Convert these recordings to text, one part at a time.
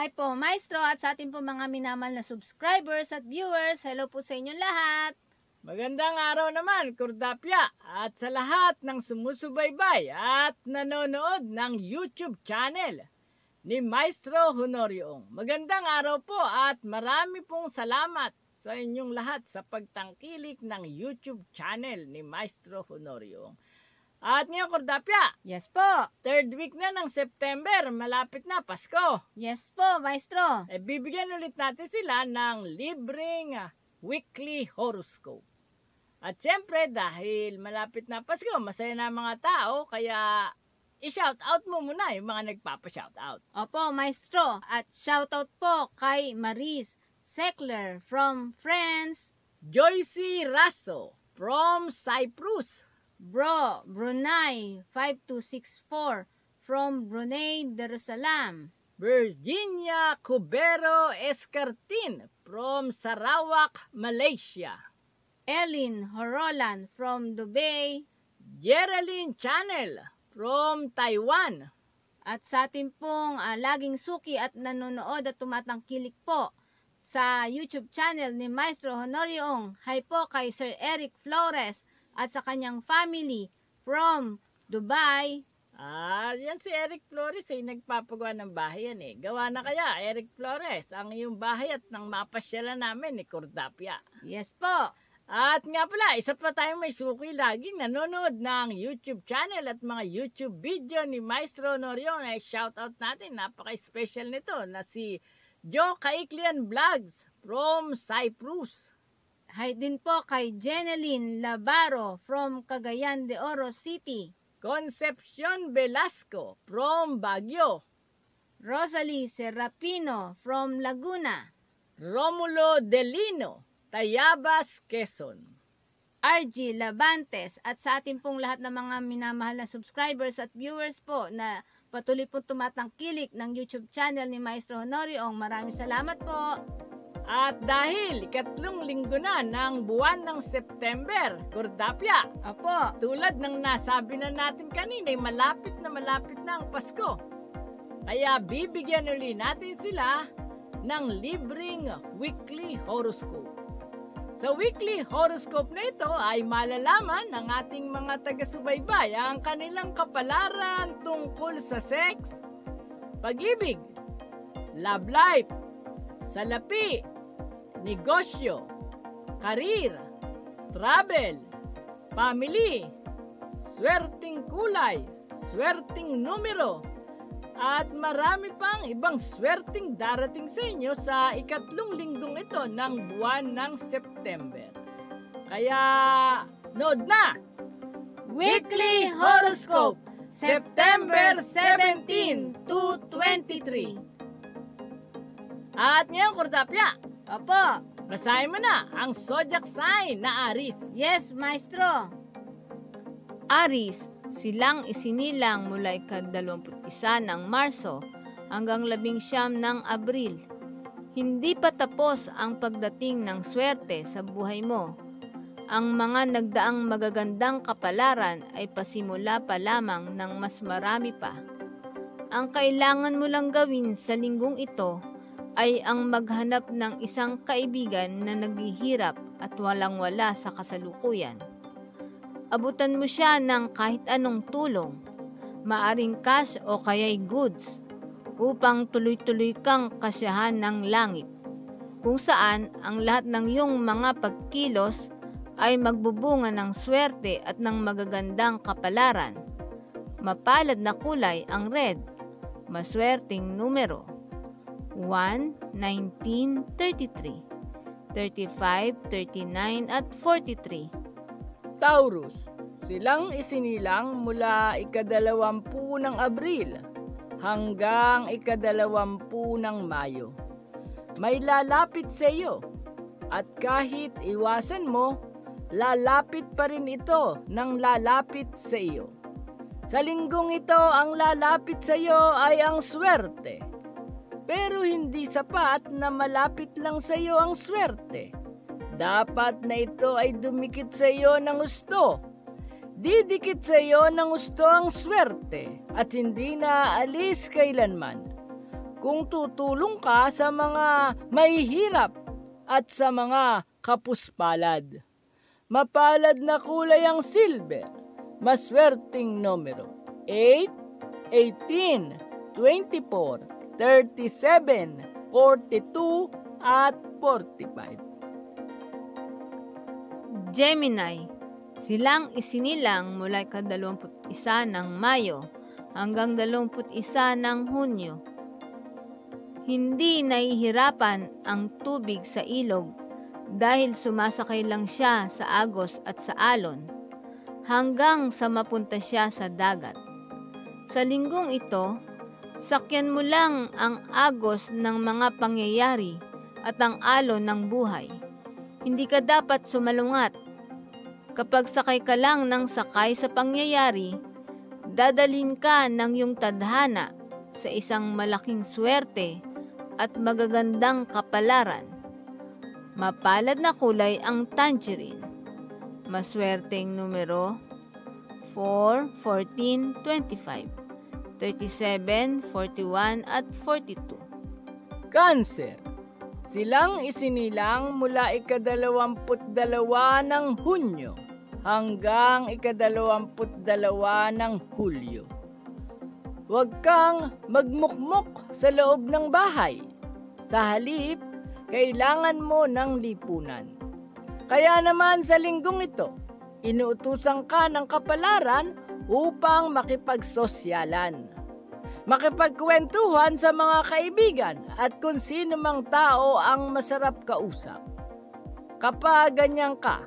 Hi po, Maestro, at sa ating po mga minamahal na subscribers at viewers, hello po sa inyong lahat. Magandang araw naman, Kordapya, at sa lahat ng sumusubaybay at nanonood ng YouTube channel ni Maestro Honorio. Magandang araw po at marami pong salamat sa inyong lahat sa pagtangkilik ng YouTube channel ni Maestro Honorio. At ngayon, Kordapya, Yes po. third week na ng September, malapit na Pasko. Yes po, Maestro. Bibigyan ulit natin sila ng libreng weekly horoscope. At siyempre, dahil malapit na Pasko, masaya na mga tao, kaya i-shout out mo muna yung mga nagpapa-shout out. Opo, Maestro. At shoutout po kay Maris Seckler from France, Joycey Raso from Cyprus. Bro Brunei 5264 from Brunei Darussalam, Virginia Cubero Escartin from Sarawak, Malaysia. Ellen Horolan from Dubai, Geraldine Channel from Taiwan. at sa ating pong laging suki at nanonood at tumatangkilik po sa YouTube channel ni Maestro Honorio. Hi po kay Sir Eric Flores at sa kanyang family from Dubai. Yan si Eric Flores nagpapagawa ng bahay yan Gawa na kaya, Eric Flores, ang iyong bahay at nang mapasyalan namin ni Kordapya. Yes po. At nga pala, isa pa tayong may suki laging nanonood ng YouTube channel at mga YouTube video ni Maestro Honorio na shoutout natin. Napaka-special nito na si Joe Kaiklian Vlogs from Cyprus. Hi din po kay Jeneline Labaro from Cagayan de Oro City. Concepcion Velasco from Baguio. Rosalie Serapino from Laguna. Romulo Delino, Tayabas, Quezon. RG Labantes at sa ating pong lahat ng mga minamahal na subscribers at viewers po na patuloy po tumatangkilik ng YouTube channel ni Maestro Honorio. Maraming salamat po. At dahil ikatlong linggo na ng buwan ng September, Kordapya, Opo. tulad ng nasabi na natin kanina, malapit na ang Pasko. Kaya bibigyan ulit natin sila ng libreng weekly horoscope. Sa weekly horoscope na ito ay malalaman ng ating mga taga-subaybay ang kanilang kapalaran tungkol sa sex, pag-ibig, love life, salapi, negosyo, karir, travel, family, swerteng kulay, swerteng numero, at marami pang ibang swerteng darating sa inyo sa ikatlong linggong ito ng buwan ng September. Kaya, nood na! Weekly Horoscope, September 17 to 23. At ngayon, Kordapya, Opo. basahin mo na ang zodiac sign na Aries. Yes, Maestro. Aries, silang isinilang mula ika-21 ng Marso hanggang 19 ng Abril. Hindi pa tapos ang pagdating ng swerte sa buhay mo. Ang mga nagdaang magagandang kapalaran ay pasimula pa lamang ng mas marami pa. Ang kailangan mo lang gawin sa linggong ito ay ang maghanap ng isang kaibigan na naghihirap at walang-wala sa kasalukuyan. Abutan mo siya ng kahit anong tulong, maaring cash o kaya'y goods, upang tuloy-tuloy kang kasyahan ng langit, kung saan ang lahat ng iyong mga pagkilos ay magbubunga ng swerte at ng magagandang kapalaran. Mapalad na kulay ang red, maswerteng numero 1, 19, 33, 35, 39 at 43. Taurus, silang isinilang mula ika-20 ng Abril hanggang ika-20 ng Mayo. May lalapit sa iyo at kahit iwasan mo, lalapit pa rin ito ng lalapit sa iyo. Sa linggong ito, ang lalapit sa iyo ay ang swerte. Pero hindi sapat na malapit lang sa iyo ang swerte. Dapat na ito ay dumikit sa iyo ng gusto. Didikit sa iyo ng gusto ang swerte at hindi na aalis kailanman. kung tutulong ka sa mga mahihirap at sa mga kapuspalad. Mapalad na kulay ang silver, maswerteng numero 8, 18, 24, 37, 42, at 45. Gemini, silang isinilang mula ika-21 ng Mayo hanggang 21 ng Hunyo. Hindi nahihirapan ang tubig sa ilog dahil sumasakay lang siya sa agos at sa alon hanggang sa mapunta siya sa dagat. Sa linggong ito, sakyan mo lang ang agos ng mga pangyayari at ang alon ng buhay. Hindi ka dapat sumalungat. Kapag sakay ka lang ng sakay sa pangyayari, dadalhin ka ng iyong tadhana sa isang malaking swerte at magagandang kapalaran. Mapalad na kulay ang tangerine. Maswerteng numero 4, 14, 25, 37, 41, at 42. Cancer, silang isinilang mula ika-22 ng Hunyo hanggang ika-22 ng Hulyo. Huwag kang magmukmok sa loob ng bahay. Sa halip, kailangan mo ng lipunan. Kaya naman sa linggong ito, inuutusan ka ng kapalaran upang makipagsosyalan. Makipagkwentuhan sa mga kaibigan at kung sino mang tao ang masarap kausap. Kapag ganyan ka,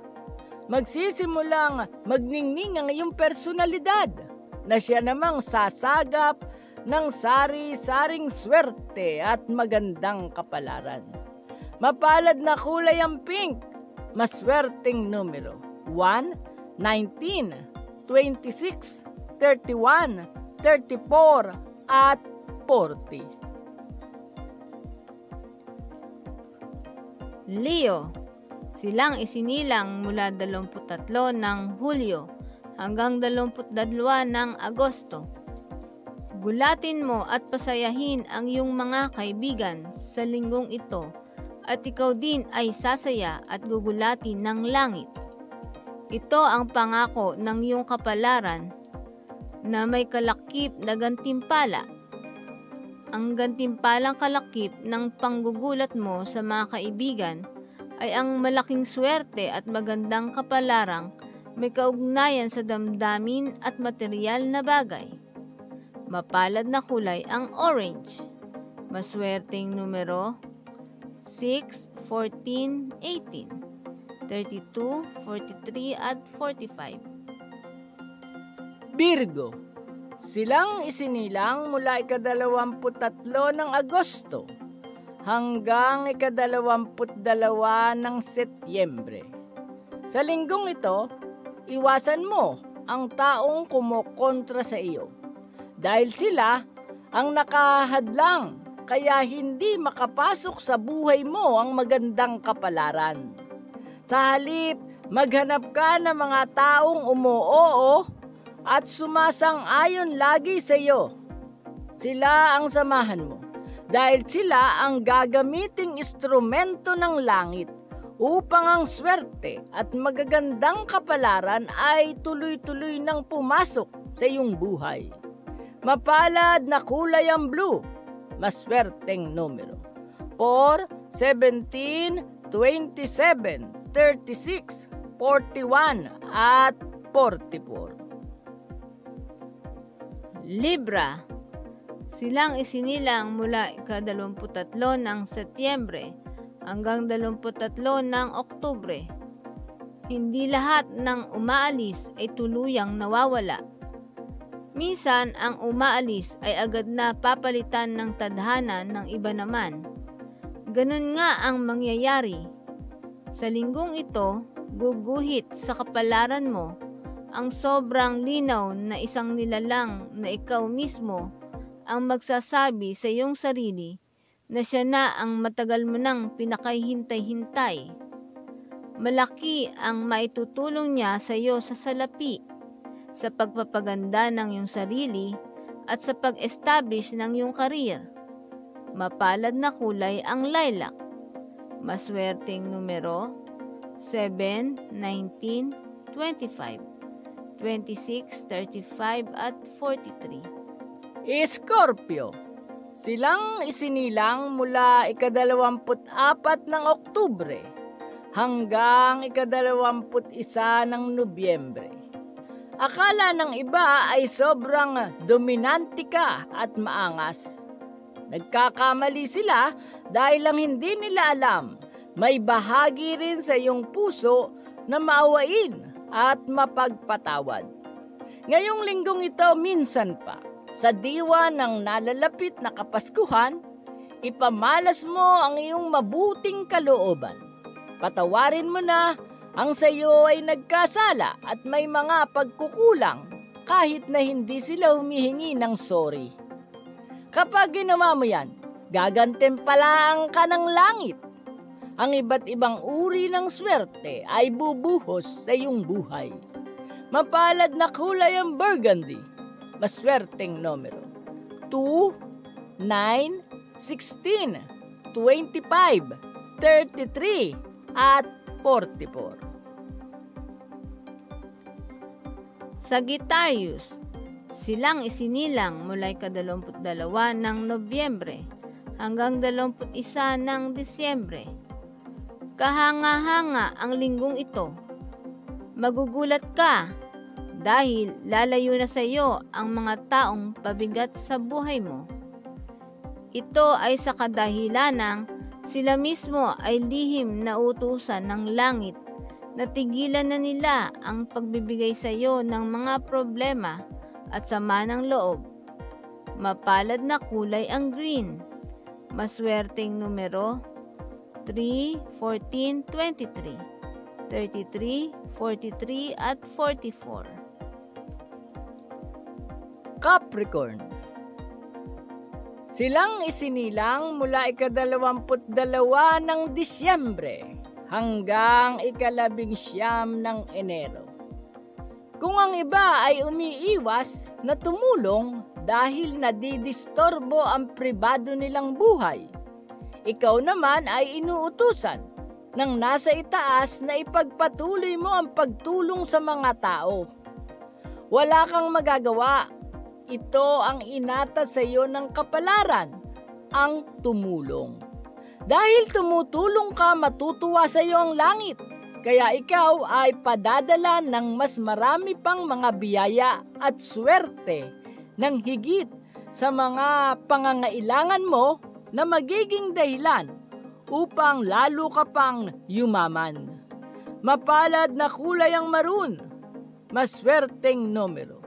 magsisimulang magningning ang iyong personalidad na siya namang sasagap ng sari-saring swerte at magandang kapalaran. Mapalad na kulay ang pink, maswerteng numero 1, 19, 26, 31, 34, at 40. Leo, silang isinilang mula 23 ng Hulyo hanggang 22 ng Agosto. Gulatin mo at pasayahin ang iyong mga kaibigan sa linggong ito at ikaw din ay sasaya at gugulatin ng langit. Ito ang pangako ng iyong kapalaran na may kalakip na gantimpala. Ang gantimpalang kalakip ng panggugulat mo sa mga kaibigan ay ang malaking swerte at magandang kapalarang may kaugnayan sa damdamin at material na bagay. Mapalad na kulay ang orange. Maswerteng numero 6, 14, 18, 32, 43, at 45. Virgo, silang isinilang mula ika-23 ng Agosto hanggang ika-22 ng Setyembre. Sa linggong ito, iwasan mo ang taong kumokontra sa iyo dahil sila ang nakahadlang kaya hindi makapasok sa buhay mo ang magandang kapalaran. Sa halip, maghanap ka ng mga taong umuoo at sumasang-ayon lagi sa iyo. Sila ang samahan mo dahil sila ang gagamiting instrumento ng langit upang ang swerte at magagandang kapalaran ay tuloy-tuloy nang pumasok sa iyong buhay. Mapalad na kulay ang blue, maswerteng numero 4, 17, 27, 36, 41, at 44. Libra, silang isinilang mula ika-23 ng Setyembre hanggang 23 ng Oktubre. Hindi lahat ng umaalis ay tuluyang nawawala. Minsan ang umaalis ay agad na papalitan ng tadhana ng iba naman. Ganun nga ang mangyayari. Sa linggong ito, guguhit sa kapalaran mo ang sobrang linaw na isang nilalang na ikaw mismo ang magsasabi sa iyong sarili na siya na ang matagal mo nang pinakahintay-hintay. Malaki ang maitutulong niya sa iyo sa salapi, sa pagpapaganda ng iyong sarili at sa pag-establish ng iyong career. Mapalad na kulay ang lilac. Maswerteng numero 7, 19, 25, 26, 35 at 43. Scorpio, silang isinilang mula ika-24 ng Oktubre hanggang ika-21 ng Nobyembre. Akala ng iba ay sobrang dominante ka at maangas. Nagkakamali sila dahil lang hindi nila alam may bahagi rin sa iyong puso na maawain at mapagpatawad. Ngayong linggong ito minsan pa, sa diwa ng nalalapit na Kapaskuhan, ipamalas mo ang iyong mabuting kalooban. Patawarin mo na ang sa iyo ay nagkasala at may mga pagkukulang kahit na hindi sila humihingi ng sorry. Kapag ginawa mo yan, gagantimpalaan ka ng langit. Ang iba't ibang uri ng swerte ay bubuhos sa iyong buhay. Mapalad na kulay ang burgundy. Maswerteng numero 2, 9, 16, 25, 33 at 44. Sagittarius, silang isinilang mula ika-22 ng Nobyembre hanggang 21 ng Disyembre. Kahanga-hanga ang linggong ito. Magugulat ka dahil lalayo na sa iyo ang mga taong pabigat sa buhay mo. Ito ay sa kadahilan ng sila mismo ay lihim na utusan ng langit na tigilan na nila ang pagbibigay sa iyo ng mga problema at sama ng loob. Mapalad na kulay ang green. Maswerteng numero 3, 14, 23, 33, 43 at 44. Capricorn, silang isinilang mula ika-22 ng Disyembre hanggang ika-19 ng Enero. Kung ang iba ay umiiwas na tumulong dahil nadidistorbo ang pribado nilang buhay, ikaw naman ay inuutusan ng nasa itaas na ipagpatuloy mo ang pagtulong sa mga tao. Wala kang magagawa. Ito ang inata sa iyo ng kapalaran, ang tumulong. Dahil tumutulong ka, matutuwa sa iyo ang langit. Kaya ikaw ay padadala ng mas marami pang mga biyaya at swerte ng higit sa mga pangangailangan mo na magiging dahilan upang lalo ka pang yumaman. Mapalad na kulay ang maroon. Maswerteng numero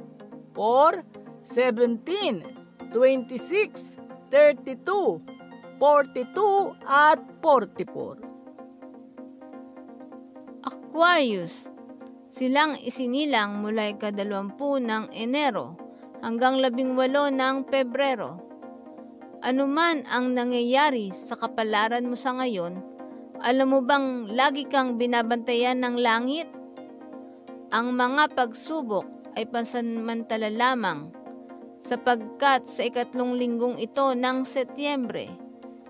4, 17, 26, 32, 42 at 44. Aquarius, silang isinilang mula ika-20 ng Enero hanggang 18 ng Pebrero. Anuman ang nangyayari sa kapalaran mo sa ngayon, alam mo bang lagi kang binabantayan ng langit? Ang mga pagsubok ay pansamantala lamang, sapagkat sa ikatlong linggong ito ng Setyembre,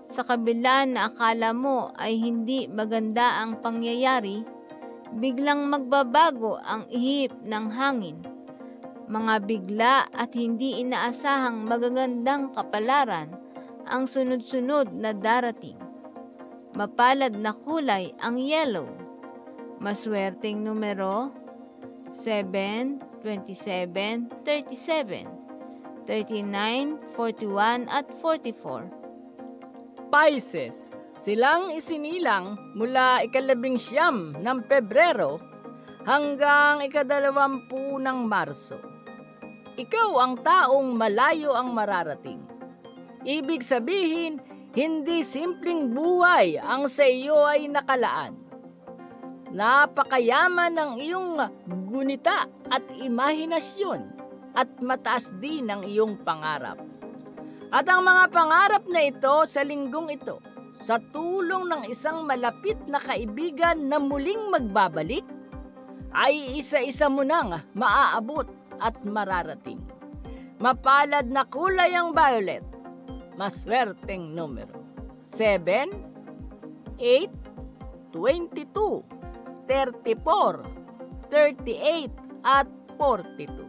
sa kabila na akala mo ay hindi maganda ang pangyayari, biglang magbabago ang ihip ng hangin. Mga bigla at hindi inaasahang magagandang kapalaran ang sunod-sunod na darating. Mapalad na kulay ang yellow. Maswerteng numero 7, 27, 37, 39, 41 at 44. Pisces, silang isinilang mula ika-19 ng Pebrero hanggang ika-20 ng Marso. Ikaw ang taong malayo ang mararating. Ibig sabihin, hindi simpleng buhay ang sa iyo ay nakalaan. Napakayaman ng iyong gunita at imahinasyon at mataas din ang iyong pangarap. At ang mga pangarap na ito sa linggong ito, sa tulong ng isang malapit na kaibigan na muling magbabalik, ay isa-isa mo nang maaabot at mararating. Mapalad na kulay ang violet. maswerteng numero. 7, 8, 22, 34, 38, at 42.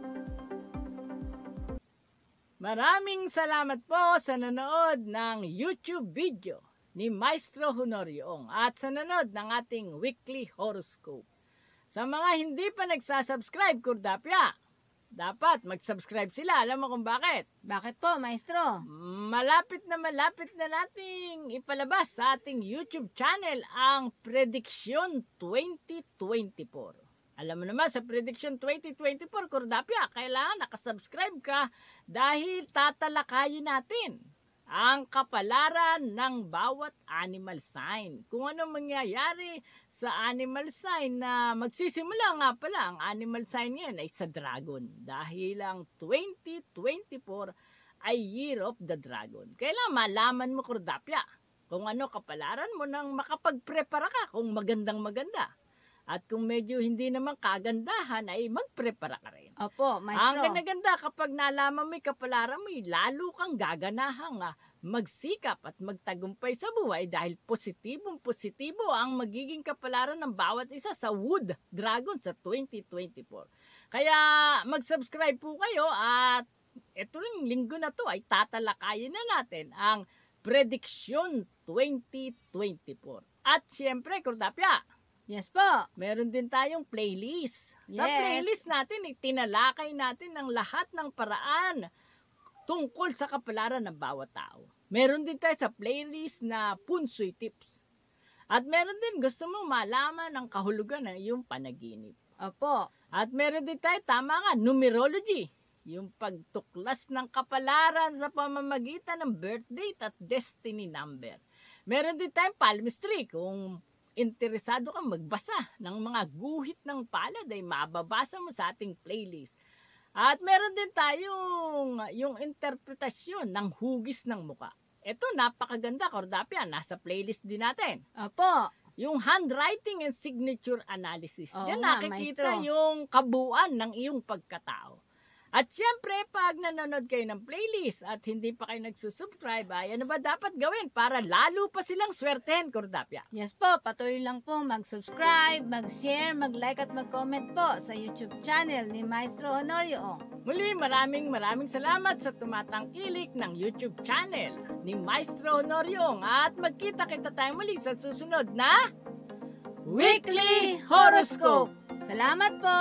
Maraming salamat po sa nanood ng YouTube video ni Maestro Honorio at sa nanood ng ating weekly horoscope. Sa mga hindi pa nagsasubscribe, Kurdapya, dapat mag-subscribe sila. Alam mo kung bakit? Bakit po, Maestro? Malapit na nating ipalabas sa ating YouTube channel ang Prediction 2024. Alam mo naman, sa Prediction 2024, Kurdapya, kailangan nakasubscribe ka dahil tatalakayin natin ang kapalaran ng bawat animal sign. Kung ano mangyayari sa animal sign na magsisimula nga pala, ang animal sign ngayon ay sa dragon. Dahil ang 2024 ay Year of the Dragon. Kailangan malaman mo, Kurdapya, kung ano kapalaran mo nang makapagprepara ka kung magandang maganda. At kung medyo hindi naman kagandahan, ay magprepara ka rin. Opo, Maestro. Ang ganda kapag nalaman mo yung kapalaran mo, lalo kang gaganahang magsikap at magtagumpay sa buhay dahil positibo ang magiging kapalaran ng bawat isa sa Wood Dragon sa 2024. Kaya mag-subscribe po kayo at ito ring linggo na to ay tatalakayin na natin ang Prediction 2024. At siyempre, Kurdapya, Yes po. meron din tayong playlist. Sa Yes. playlist natin, tinalakay natin ang lahat ng paraan tungkol sa kapalaran ng bawat tao. Meron din tayo sa playlist na Punsoy Tips. At meron din gusto mong malaman ang kahulugan ng iyong panaginip. Opo. At meron din tayo, tama nga, numerology. Yung pagtuklas ng kapalaran sa pamamagitan ng birth date at destiny number. Meron din tayong palmistry. Kung interesado kang magbasa ng mga guhit ng palad ay mababasa mo sa ating playlist. At meron din tayong yung interpretasyon ng hugis ng muka. Ito napakaganda, Kordapya, nasa playlist din natin. Opo. Yung handwriting and signature analysis. Oo Diyan nga, nakikita Maestro. yung kabuuan ng iyong pagkatao. At syempre, pag nanonood kayo ng playlist at hindi pa kayo nagsusubscribe, ay ano ba dapat gawin para lalo pa silang swertehin, Kordapya? Yes po, patuloy lang po mag-subscribe, mag-share, mag-like at mag-comment po sa YouTube channel ni Maestro Honorio. Muli, maraming salamat sa tumatangkilik ng YouTube channel ni Maestro Honorio at magkita-kita tayo muli sa susunod na Weekly Horoscope! Salamat po!